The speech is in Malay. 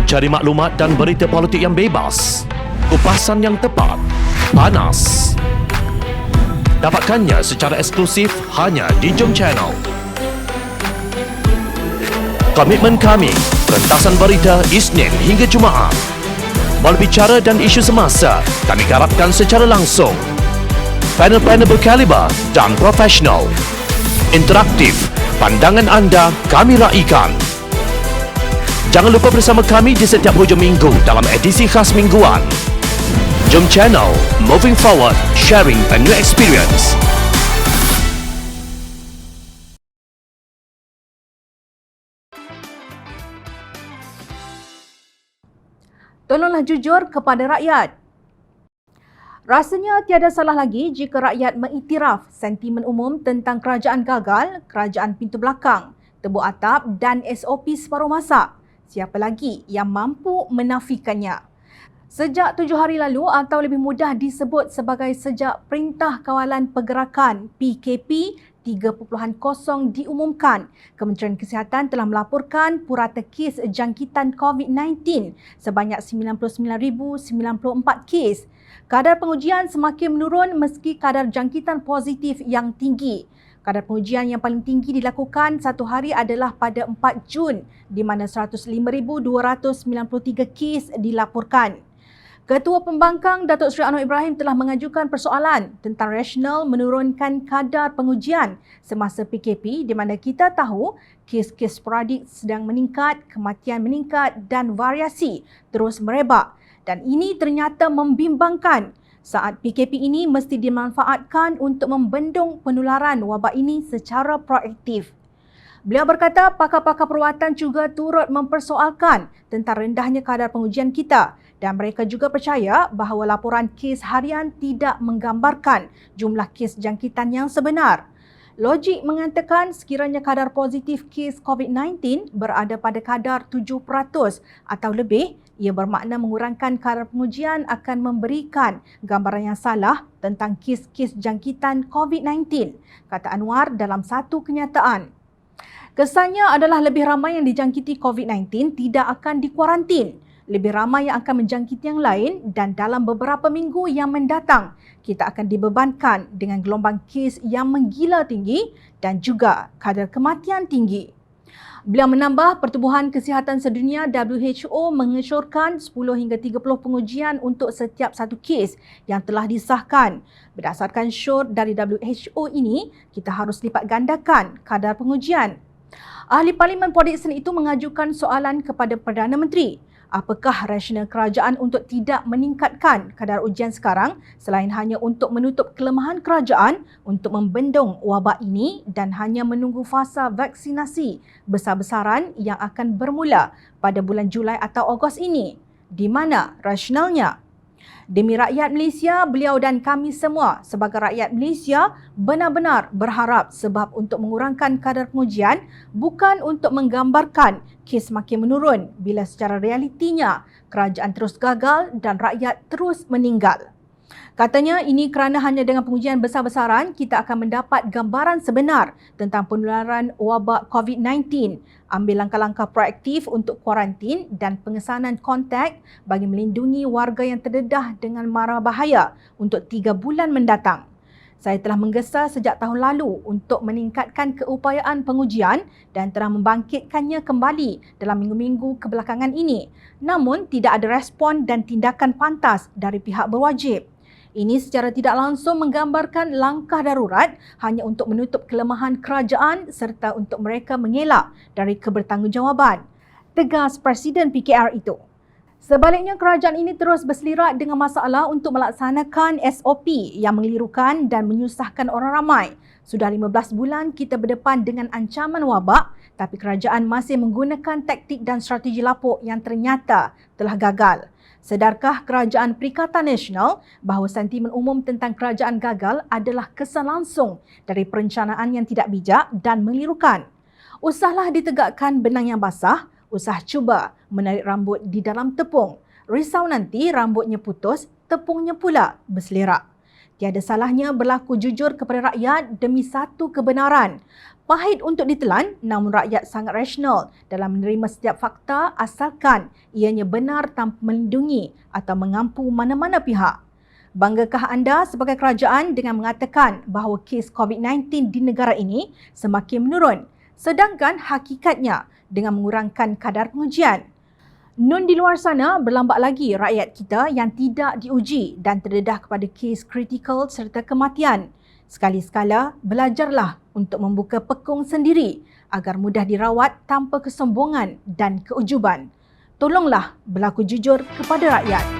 Cari maklumat dan berita politik yang bebas, kupasan yang tepat, panas. Dapatkannya secara eksklusif hanya di Jom Channel. Komitmen kami, pentasan berita Isnin hingga Jumaat. Berbicara dan isu semasa, kami garapkan secara langsung. Panel-panel berkaliber dan profesional. Interaktif, pandangan anda kami raikan. Jangan lupa bersama kami di setiap hujung minggu dalam edisi khas mingguan. Jom Channel, moving forward, sharing a new experience. Tolonglah jujur kepada rakyat. Rasanya tiada salah lagi jika rakyat mengiktiraf sentimen umum tentang kerajaan gagal, kerajaan pintu belakang, tebuk atap dan SOP separuh masa. Siapa lagi yang mampu menafikannya? Sejak 7 hari lalu atau lebih mudah disebut sebagai sejak Perintah Kawalan Pergerakan PKP 3.0 diumumkan, Kementerian Kesihatan telah melaporkan purata kes jangkitan COVID-19 sebanyak 99,094 kes. Kadar pengujian semakin menurun meski kadar jangkitan positif yang tinggi. Kadar pengujian yang paling tinggi dilakukan satu hari adalah pada 4 Jun di mana 105,293 kes dilaporkan. Ketua Pembangkang Datuk Seri Anwar Ibrahim telah mengajukan persoalan tentang rasional menurunkan kadar pengujian semasa PKP di mana kita tahu kes-kes sporadik sedang meningkat, kematian meningkat dan variasi terus merebak. Dan ini ternyata membimbangkan. Saat PKP ini mesti dimanfaatkan untuk membendung penularan wabak ini secara proaktif. Beliau berkata pakar-pakar perawatan juga turut mempersoalkan tentang rendahnya kadar pengujian kita dan mereka juga percaya bahawa laporan kes harian tidak menggambarkan jumlah kes jangkitan yang sebenar. Logik mengatakan sekiranya kadar positif kes COVID-19 berada pada kadar 7% atau lebih, ia bermakna mengurangkan kadar pengujian akan memberikan gambaran yang salah tentang kes-kes jangkitan COVID-19, kata Anwar dalam satu kenyataan. Kesannya adalah lebih ramai yang dijangkiti COVID-19 tidak akan dikuarantin. Lebih ramai yang akan menjangkiti yang lain dan dalam beberapa minggu yang mendatang, kita akan dibebankan dengan gelombang kes yang menggila tinggi dan juga kadar kematian tinggi. Beliau menambah Pertubuhan Kesihatan Sedunia WHO mengesyorkan 10 hingga 30 pengujian untuk setiap satu kes yang telah disahkan. Berdasarkan syor dari WHO ini, kita harus lipat gandakan kadar pengujian. Ahli Parlimen Port Dickson itu mengajukan soalan kepada Perdana Menteri. Apakah rasional kerajaan untuk tidak meningkatkan kadar ujian sekarang selain hanya untuk menutup kelemahan kerajaan untuk membendung wabak ini dan hanya menunggu fasa vaksinasi besar-besaran yang akan bermula pada bulan Julai atau Ogos ini? Di mana rasionalnya? Demi rakyat Malaysia, beliau dan kami semua sebagai rakyat Malaysia benar-benar berharap sebab untuk mengurangkan kadar pengujian bukan untuk menggambarkan kes makin menurun bila secara realitinya kerajaan terus gagal dan rakyat terus meninggal. Katanya ini kerana hanya dengan pengujian besar-besaran kita akan mendapat gambaran sebenar tentang penularan wabak COVID-19. Ambil langkah-langkah proaktif untuk kuarantin dan pengesanan kontak bagi melindungi warga yang terdedah dengan mara bahaya untuk 3 bulan mendatang. Saya telah menggesa sejak tahun lalu untuk meningkatkan keupayaan pengujian dan telah membangkitkannya kembali dalam minggu-minggu kebelakangan ini. Namun tidak ada respon dan tindakan pantas dari pihak berwajib. Ini secara tidak langsung menggambarkan langkah darurat hanya untuk menutup kelemahan kerajaan serta untuk mereka mengelak dari kebertanggungjawaban, tegas Presiden PKR itu. Sebaliknya, kerajaan ini terus berselirat dengan masalah untuk melaksanakan SOP yang mengelirukan dan menyusahkan orang ramai. Sudah 15 bulan kita berdepan dengan ancaman wabak, tapi kerajaan masih menggunakan taktik dan strategi lapuk yang ternyata telah gagal. Sedarkah Kerajaan Perikatan Nasional bahawa sentimen umum tentang kerajaan gagal adalah kesan langsung dari perencanaan yang tidak bijak dan melirukan? Usahlah ditegakkan benang yang basah, usah cuba menarik rambut di dalam tepung. Risau nanti rambutnya putus, tepungnya pula berselerak. Tiada salahnya berlaku jujur kepada rakyat demi satu kebenaran. Pahit untuk ditelan, namun rakyat sangat rasional dalam menerima setiap fakta asalkan ianya benar tanpa melindungi atau mengampu mana-mana pihak. Banggakah anda sebagai kerajaan dengan mengatakan bahawa kes COVID-19 di negara ini semakin menurun, sedangkan hakikatnya dengan mengurangkan kadar pengujian? Nun di luar sana, berlambak lagi rakyat kita yang tidak diuji dan terdedah kepada kes kritikal serta kematian. Sekali-sekala, belajarlah untuk membuka pekung sendiri agar mudah dirawat tanpa kesombongan dan keujuban. Tolonglah berlaku jujur kepada rakyat.